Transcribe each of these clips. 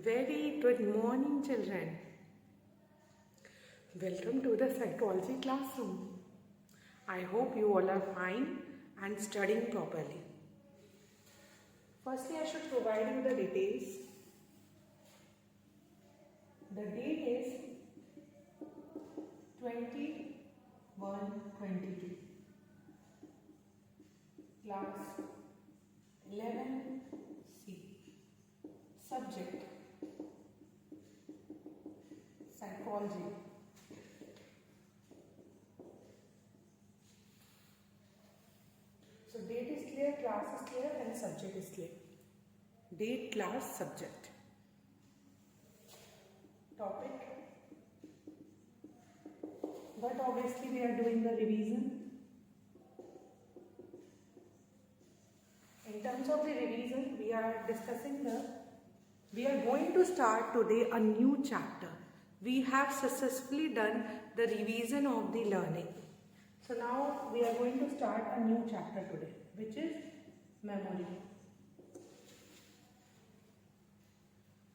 Very good morning, children. Welcome to the psychology classroom. I hope you all are fine and studying properly. Firstly, I should provide you the details. The date is 21/22. Class 11C. Subject psychology. So date is clear, class is clear and subject is clear. Date, class, subject. Topic. But obviously we are doing the revision. In terms of the revision, we are going to start today a new chapter. We have successfully done the revision of the learning. So now we are going to start a new chapter today, which is memory.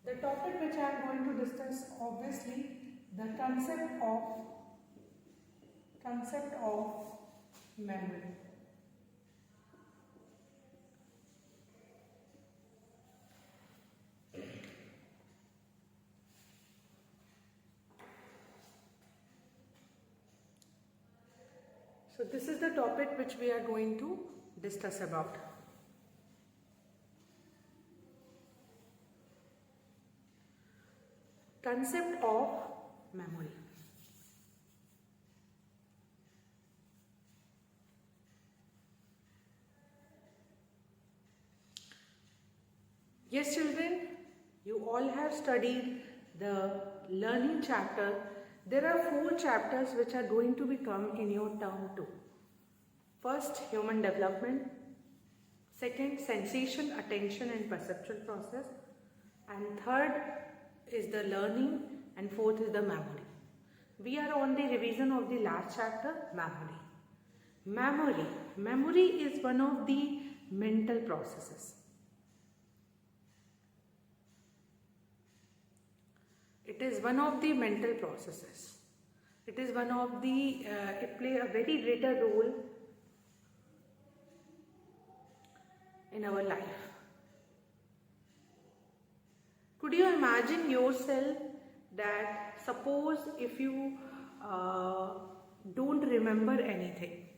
The topic which I am going to discuss, obviously, the concept of memory. So this is the topic which we are going to discuss about. Concept of memory. Yes, children, you all have studied the learning chapter. There are 4 chapters which are going to become in your term 2. First, human development. Second, sensation, attention and perceptual process. And third is the learning, and fourth is the memory. We are on the revision of the last chapter, memory. Memory is one of the mental processes. It is one of the mental processes. It is one of the, it plays a very greater role in our life. Could you imagine yourself that suppose if you don't remember anything,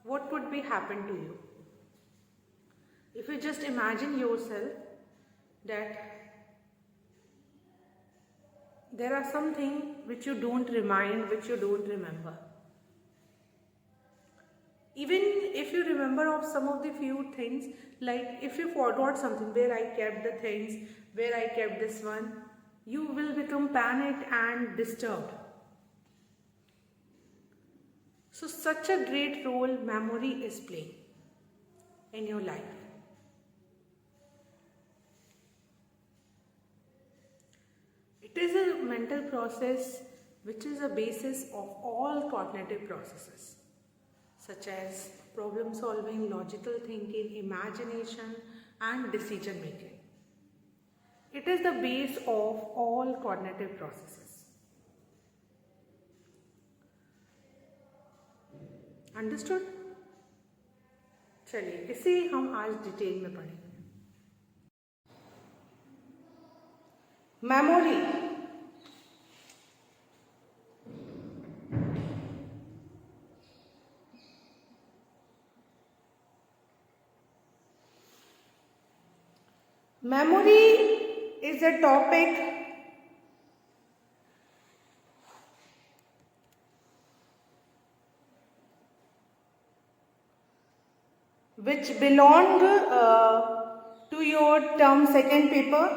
what would be happen to you? If you just imagine yourself that there are something which you don't remind, which you don't remember. Even if you remember of some of the few things, like if you forgot something, where I kept the things, where I kept this one, you will become panicked and disturbed. So such a great role memory is playing in your life. It is a mental process which is a basis of all cognitive processes, such as problem solving, logical thinking, imagination and decision making. It is the base of all cognitive processes. Understood? चलिए इसे हम आज detail में पढ़ेंगे. Memory. Memory is a topic which belong to your term 2nd paper.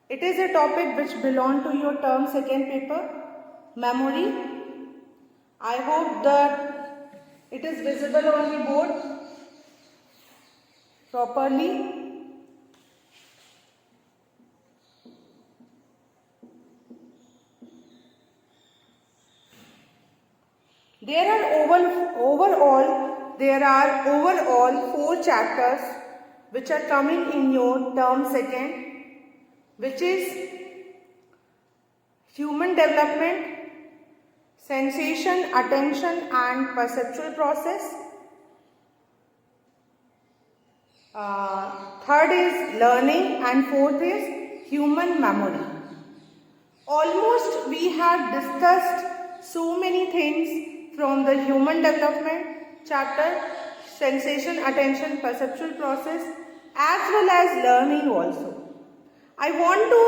It is a topic which belong to your term 2nd paper, memory. I hope that it is visible on the board properly. There are overall 4 chapters which are coming in your term 2nd. which is human development, sensation, attention and perceptual process. Third is learning, and fourth is human memory. Almost we have discussed so many things from the human development chapter, sensation, attention, perceptual process, as well as learning also. I want to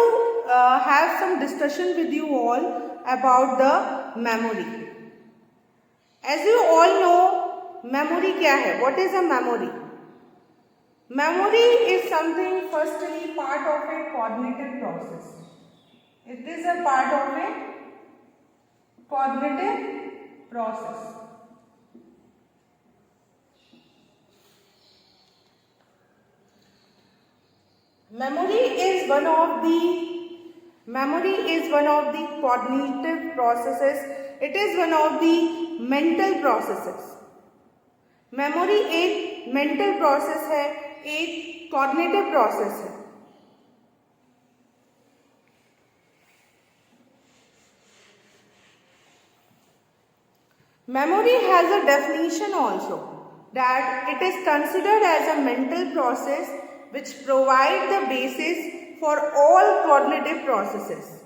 have some discussion with you all about the memory. As you all know, memory क्या है? What is a memory? Memory is something firstly part of a cognitive process. It is a part of a cognitive process. Memory is one of the cognitive processes. It is one of the mental processes. Memory एक mental process है, एक cognitive process है. Memory has a definition also, that it is considered as a mental process which provide the basis for all cognitive processes.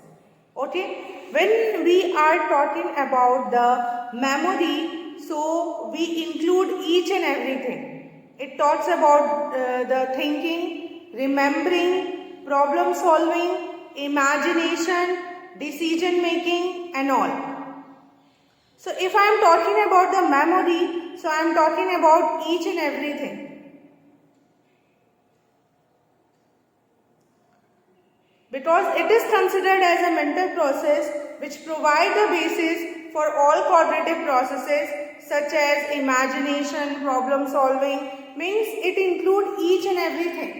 Okay, when we are talking about the memory, so we include each and everything. It talks about the thinking, remembering, problem solving, imagination, decision making and all. So if I am talking about the memory, so I am talking about each and everything. Because it is considered as a mental process which provide the basis for all cognitive processes such as imagination, problem solving, means it include each and everything.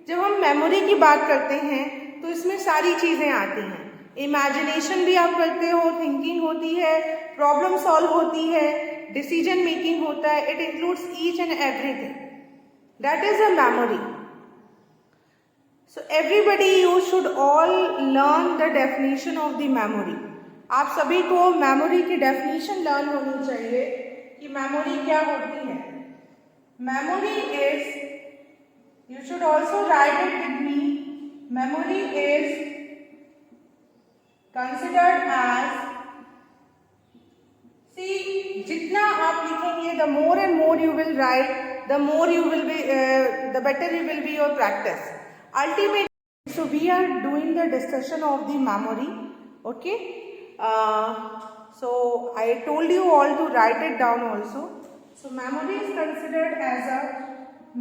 जब हम memory की बात करते हैं तो इसमें सारी चीज़ें आती हैं. इमेजिनेशन भी आप करते हो, थिंकिंग होती है, प्रॉब्लम सॉल्व होती है, डिसीजन मेकिंग होता है. It includes each and everything. That is a memory. So everybody you should all learn the definition of the memory. आप सभी को मेमोरी की डेफिनेशन लर्न होनी चाहिए कि मेमोरी क्या होती है. Memory is, you should also right it with me, memory is considered as, see, जितना आप लिखेंगे the more and more you will write, the more you will be the better you will be your practice ultimately. So we are doing the discussion of the memory. Okay, so I told you all to write it down also. So memory is considered as a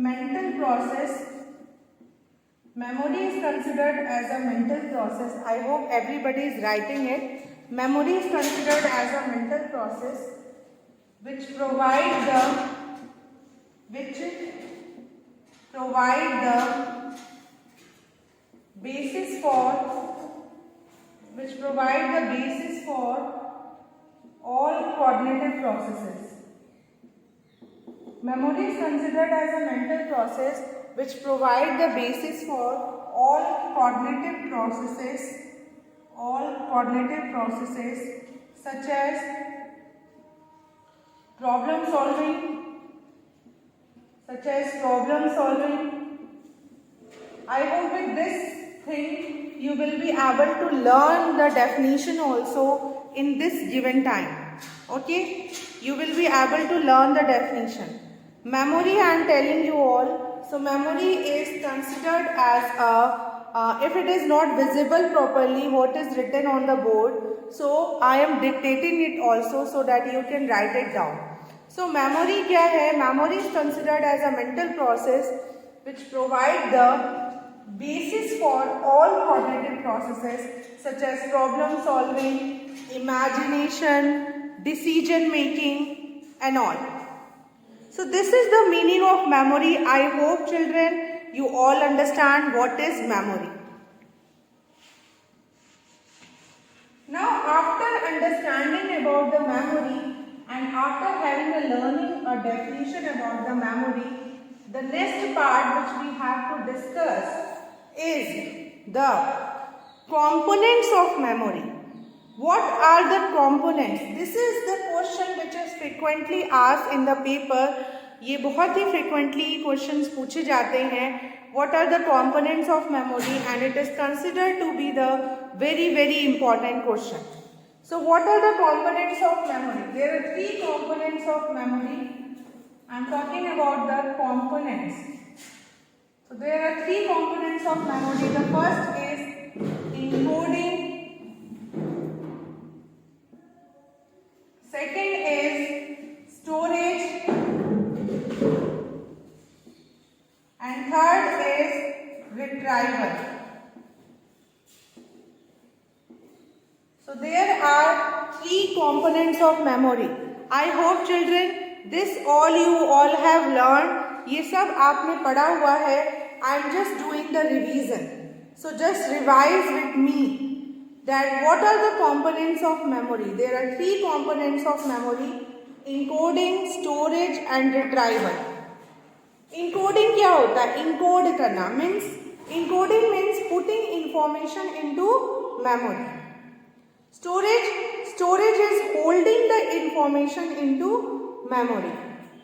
mental process. Memory is considered as a mental process. I hope everybody is writing it. Memory is considered as a mental process which provide the basis for all cognitive processes. Memory is considered as a mental process which provide the basis for all cognitive processes such as problem solving. I hope with this thing you will be able to learn the definition also in this given time. Okay, you will be able to learn the definition. Memory I am telling you all. So memory is considered as if it is not visible properly what is written on the board, so I am dictating it also so that you can write it down. So memory क्या है? Memory is considered as a mental process which provide the basis for all cognitive processes such as problem solving, imagination, decision making and all. So this is the meaning of memory. I hope children you all understand what is memory. Now after understanding about the memory and after having a learning a definition about the memory, the next part which we have to discuss is the components of memory. What are the components? This is the question which is frequently asked in the paper. ये बहुत ही frequently questions पूछे जाते हैं. What are the components of memory? And it is considered to be the very important question. So what are the components of memory? There are three components of memory. I am talking about the components. So there are three components of memory. The first is encoding. Second is storage. And third is retrieval. So there are three components of memory. I hope children this all you all have learned. ये सब आपने पढ़ा हुआ है. I am just doing the revision. So just revise with me that what are the components of memory. There are three components of memory: encoding, storage and retrieval. Encoding क्या होता है? Encode करना means encoding means putting information into memory. Storage is holding the information into memory.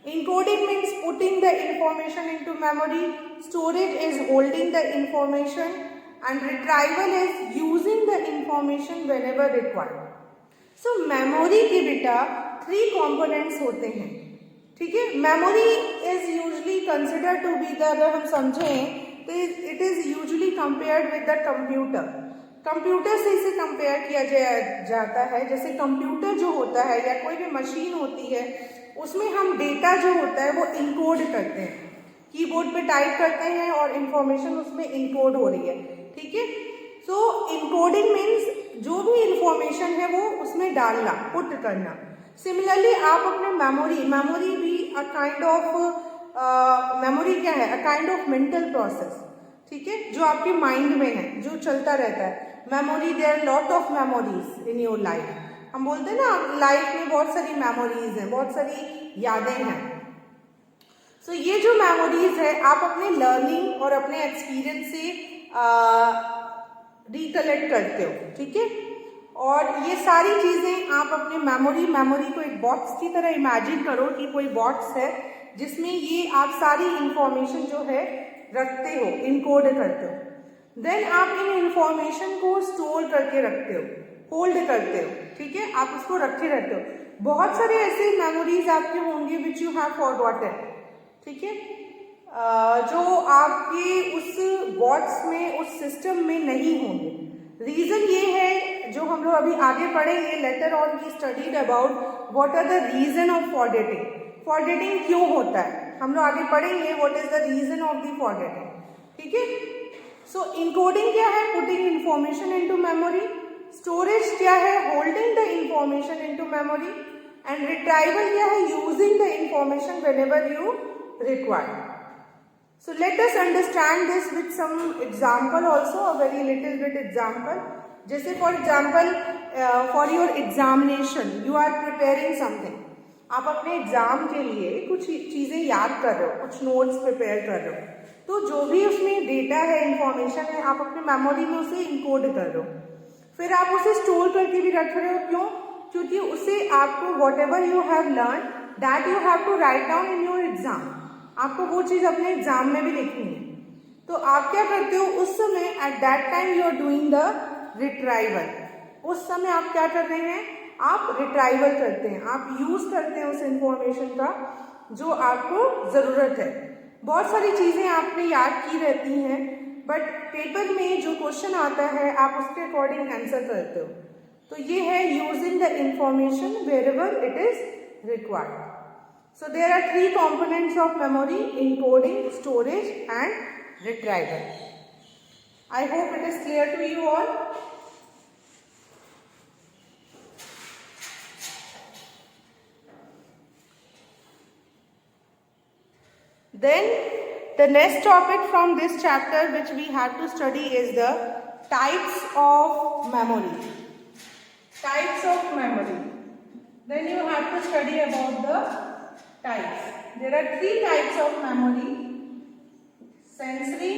Encoding means putting the information into memory. Storage is holding the information, and retrieval is using the information whenever required. So memory के बेटा three components होते हैं. ठीक है. Memory is usually considered to be the, अगर हम समझें तो it is usually compared with the computer. Computer से इसे कंपेयर किया जाता है. जैसे कंप्यूटर जो होता है या कोई भी मशीन होती है उसमें हम डेटा जो होता है वो इनकोड करते हैं. कीबोर्ड पे टाइप करते हैं और इंफॉर्मेशन उसमें इनकोड हो रही है. ठीक है. सो इनकोडिंग मीन्स जो भी इंफॉर्मेशन है वो उसमें डालना, पुट करना. सिमिलरली आप अपने मेमोरी भी अ काइंड ऑफ मेमोरी क्या है? A kind of mental process. ठीक है. जो आपके माइंड में है, जो चलता रहता है. Memory, there are lot of memories in your life. हम बोलते हैं ना लाइफ में बहुत सारी मेमोरीज हैं, बहुत सारी यादें हैं. सो ये जो मेमोरीज है आप अपने लर्निंग और अपने एक्सपीरियंस से रिकलेक्ट करते हो. ठीक है. और ये सारी चीजें आप अपने मेमोरी को एक बॉक्स की तरह इमेजिन करो कि कोई बॉक्स है जिसमें ये आप सारी इंफॉर्मेशन जो है रखते हो, इनकोड करते हो. देन आप इन इंफॉर्मेशन को स्टोर करके रखते हो, होल्ड करते हो. ठीक है. आप उसको रखे रहते हो. बहुत सारे ऐसे मेमोरीज आपके होंगे विच यू हैव फॉरगॉटन. ठीक है. जो आपके उस बॉक्स में, उस सिस्टम में नहीं होंगे. रीजन ये है जो हम लोग अभी आगे पढ़ेंगे. Later on we studied about what are the reason of forgetting. Forgetting क्यों होता है हम लोग आगे पढ़ेंगे. What is the reason of the forgetting. ठीक है. सो इनकोडिंग क्या है? Putting information into memory. Storage क्या है? Holding the information into memory. And retrieval क्या है? Using the information whenever you require. So let us understand this with some example also, a very little bit example. जैसे for example, for your examination, you are preparing something. आप अपने exam के लिए कुछ चीज़ें याद कर रहे हो, कुछ नोट्स प्रिपेयर कर रहे हो. तो जो भी उसमें डेटा है, इंफॉर्मेशन है, आप अपने मेमोरी में उसे इनकोड कर रहे हो. फिर आप उसे स्टोर करके भी रख रहे हो. क्यों? क्योंकि उसे आपको whatever you have learn that you have to write down in your exam. आपको वो चीज़ अपने एग्जाम में भी लिखनी है. तो आप क्या करते हो उस समय? At that time you are doing the retrieval. उस समय आप क्या कर रहे हैं? आप रिट्राइवल करते हैं. आप यूज करते हैं उस इंफॉर्मेशन का जो आपको ज़रूरत है. बहुत सारी चीज़ें आपने याद की रहती हैं बट पेपर में जो क्वेश्चन आता है आप उसके अकॉर्डिंग आंसर करते हो. तो ये है using the information wherever it is required. So there are three components of memory: encoding, storage and retrieval. I hope it is clear to you all. Then the next topic from this chapter which we have to study is the types of memory. Types of memory. Then you have to study about the types. There are three types of memory: sensory,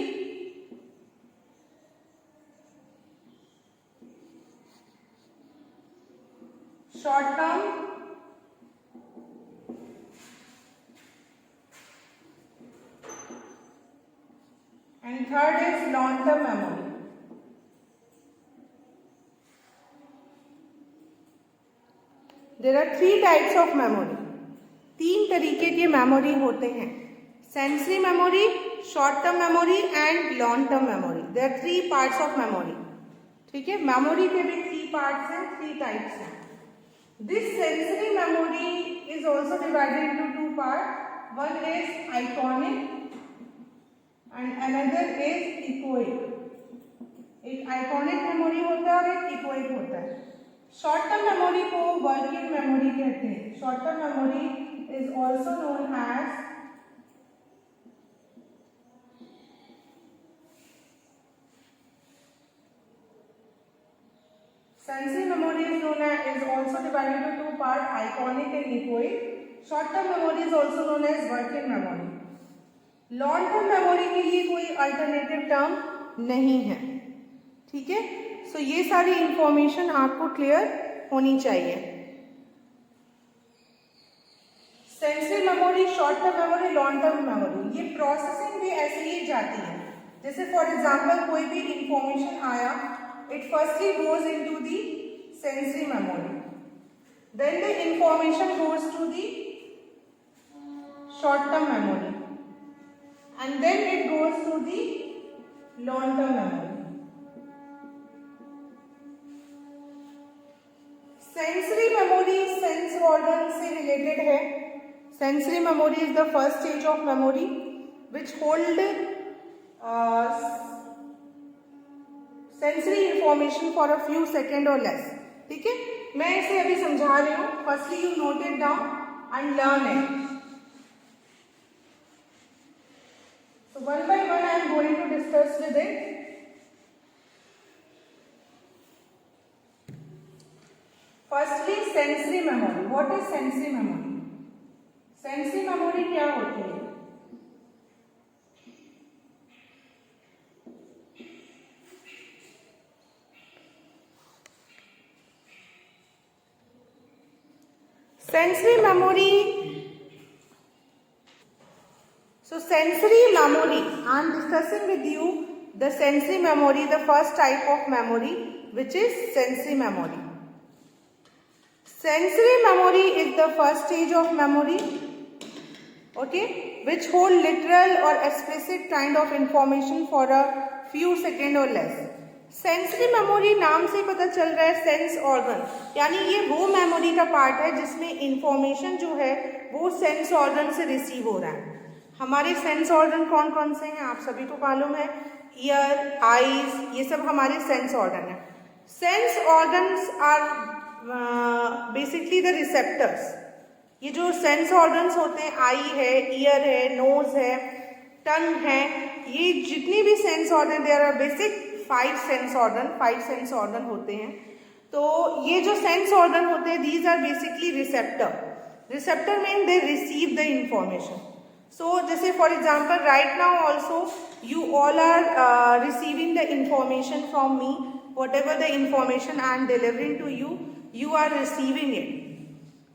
and third is long-term memory. There are three types of memory. तीन तरीके के memory होते हैं, sensory memory, short term memory and long term memory. There are three parts of memory. ठीक है, memory के भी three parts हैं, थ्री टाइप्स हैं. This sensory memory is also divided into two part. One is iconic and another is echoic. एक iconic memory होता है और एक इकोइक होता है. शॉर्ट टर्म मेमोरी को वर्किंग मेमोरी कहते हैं. Short term memory is also known as sensory memory is also divided into two parts, iconic and echoic. Short term memory is also known as working memory. Long term memory के लिए कोई alternative term नहीं है. ठीक है, सो ये सारी information आपको क्लियर होनी चाहिए. Sensory memory, short term memory, long term memory, ये प्रोसेसिंग भी ऐसे ही जाती है. जैसे फॉर एग्जांपल कोई भी इंफॉर्मेशन आया, it firstly goes into the sensory memory, then the information goes to the short term memory, and then it goes to the long term memory. Sensory memory sense organ से related है. Sensory memory is the first stage of memory which hold sensory information for a few second और less. ठीक है, मैं इसे अभी समझा रही हूँ. Firstly you note it down and learn it. So one by one I am going to discuss with it. Firstly sensory memory. What is sensory memory? Sensory memory क्या होती है? Sensory memory. So sensory memory, I am discussing with you the sensory memory, the first type of memory, which is sensory memory. Sensory memory is the first stage of memory, okay, which hold literal or explicit kind of information for a few seconds or less. Sensory memory नाम से पता चल रहा है sense organ, यानी ये वो memory का पार्ट है जिसमें इंफॉर्मेशन जो है वो सेंस ऑर्गन से रिसीव हो रहा है. हमारे सेंस ऑर्गन कौन कौन से हैं आप सभी को मालूम है. ईयर, आईज, ये सब हमारे सेंस ऑर्गन है. Sense organs are basically the receptors. ये जो सेंस ऑर्गन्स होते हैं, आई है, ईयर है, नोज है, टंग है, ये जितनी भी sense organ, there are basic five sense organ होते हैं. तो ये जो सेंस ऑर्गन होते हैं, these are basically receptor. Receptor mean they receive the information. So जैसे for example right now also you all are receiving the information from me. Whatever the information I am delivering to you, you are receiving it.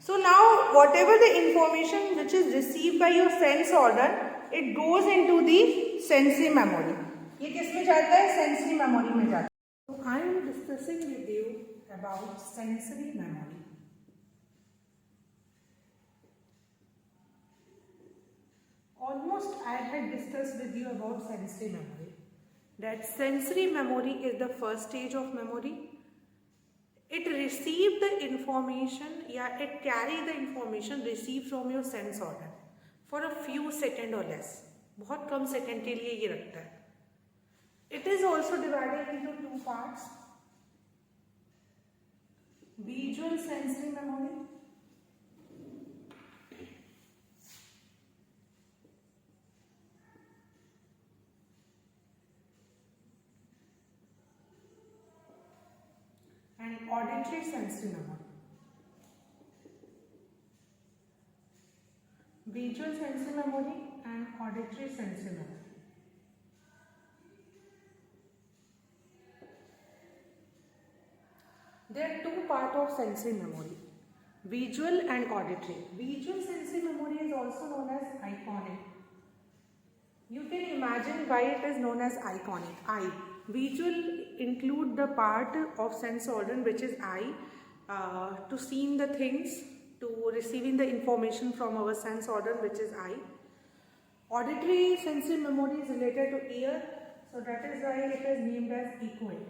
So now whatever the information which is received by your sense organ, it goes into the sensory memory. ये किस में जाता है? Sensory memory में जाता है. So I am discussing with you about sensory memory. Almost I had discussed with you about sensory memory. That sensory memory is the first stage of memory. It receive the information या it carry the information received from your sense organ for a few second or less. बहुत कम second के लिए ये रखता है. It is also divided into two parts. Visual sensory memory and auditory sensory memory. Visual sensory memory and auditory sensory memory. There are two parts of sensory memory, visual and auditory. Visual sensory memory is also known as iconic. You can imagine why it is known as iconic. Eye. Visual include the part of sense organ which is eye, to seeing the things, to receiving the information from our sense organ which is eye. Auditory sensory memory is related to ear, so that is why it is named as echoic.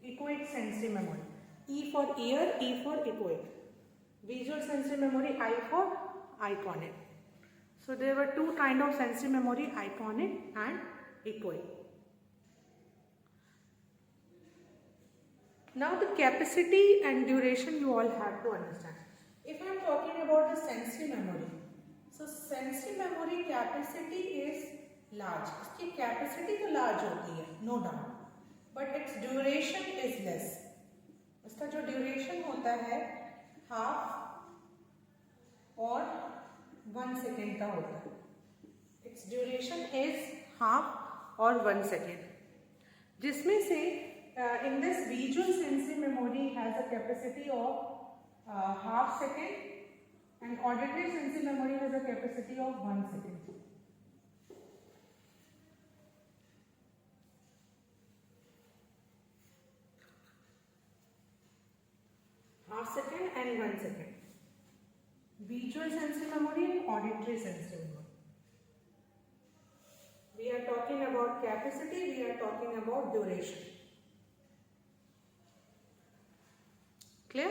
Echoic sensory memory. E for ear, E for echoic. Visual sensory memory, I for iconic. So there were two kind of sensory memory, iconic and echoic. Now the capacity and duration you all have to understand. If I am talking about the sensory memory, so sensory memory capacity is large. इसकी capacity तो large होती है, no doubt, but its duration is less. इसका जो duration होता है half और 1 second का होता है. Its duration is half और 1 second. जिसमें से in this visual sensory memory has a capacity of half second and auditory sensory memory has a capacity of 1 second. Half second and 1 second. Visual sensory memory and auditory sensory memory. We are talking about capacity, we are talking about duration. Clear?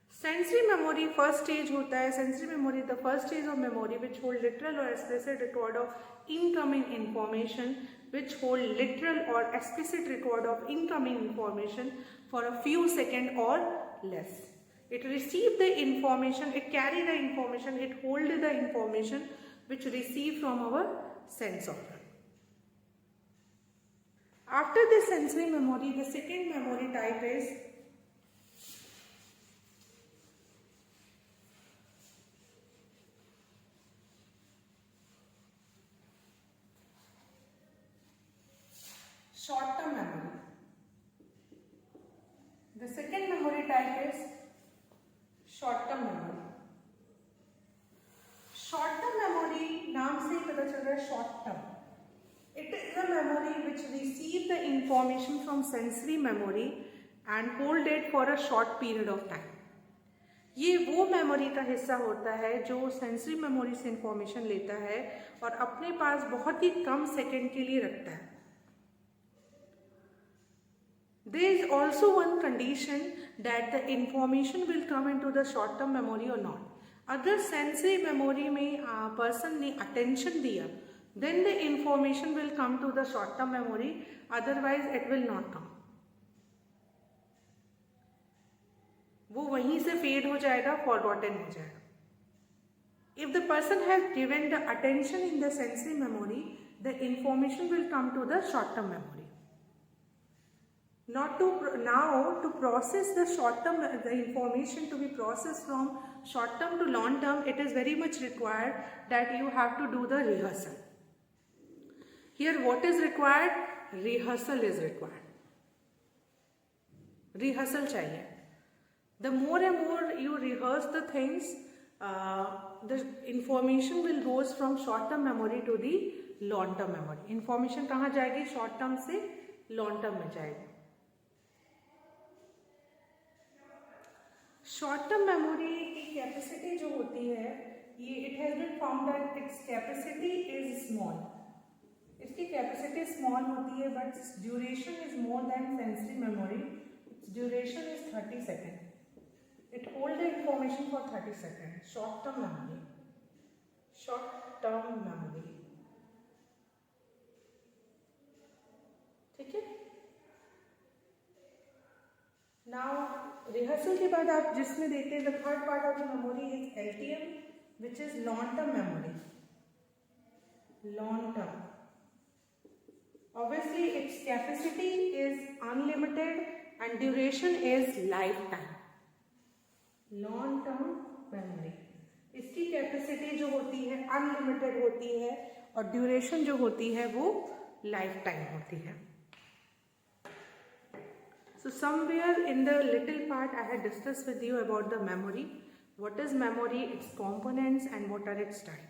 Sensory memory first stage होता है. Sensory memory the first stage of memory which hold literal or explicit record of incoming information, which hold literal or explicit record of incoming information for a few seconds or less. It receive the information, it carry the information, it hold the information which receive from our sense organ. After the sensory memory, the second memory type is short-term memory. The second memory type is short-term memory. Short-term memory नाम से ही पता चल रहा है short-term. It is a memory which receive the information from sensory memory and hold it for a short period of time. ये वो memory का हिस्सा होता है जो सेंसरी मेमोरी से इंफॉर्मेशन लेता है और अपने पास बहुत ही कम सेकंड के लिए रखता है. There is also one condition that the information will come into the short term memory or not. अगर सेंसरी मेमोरी में पर्सन ने अटेंशन दिया, then the information will come to the short term memory, otherwise it will not come. वो वहीं से fade हो जाएगा, forgotten हो जाएगा. If the person has given the attention in the sensory memory, the information will come to the short term memory. Now to process the short term, the information to be processed from short term to long term, it is very much required that you have to do the rehearsal. Here what is required? Rehearsal is required. Rehearsal चाहिए. The more and more you rehearse the things, the information will goes from short term memory to the long term memory. Information कहाँ जाएगी? Short term से long term में जाएगी. Short term memory की capacity जो होती है, ये it has been found that its capacity is small. इसकी कैपेसिटी स्मॉल होती है but duration is more than sensory memory. Its duration is 30 second. It hold the information for 30 second. Short term memory. Short term memory. ठीक है. Now rehearsal के बाद आप जिसमें देखते हैं, the third part of the memory is LTM, which is long term memory. Long term, obviously it's capacity is unlimited and duration is life time. Long term memory, इसकी capacity जो होती है अनलिमिटेड होती है और ड्यूरेशन जो होती है वो लाइफ टाइम होती है. So somewhere in the little part I had discussed with you about the memory. What is memory, its components and what are its type.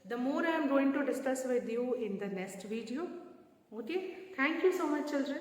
The more I am going to discuss with you in the next video. Okay. Thank you so much, children.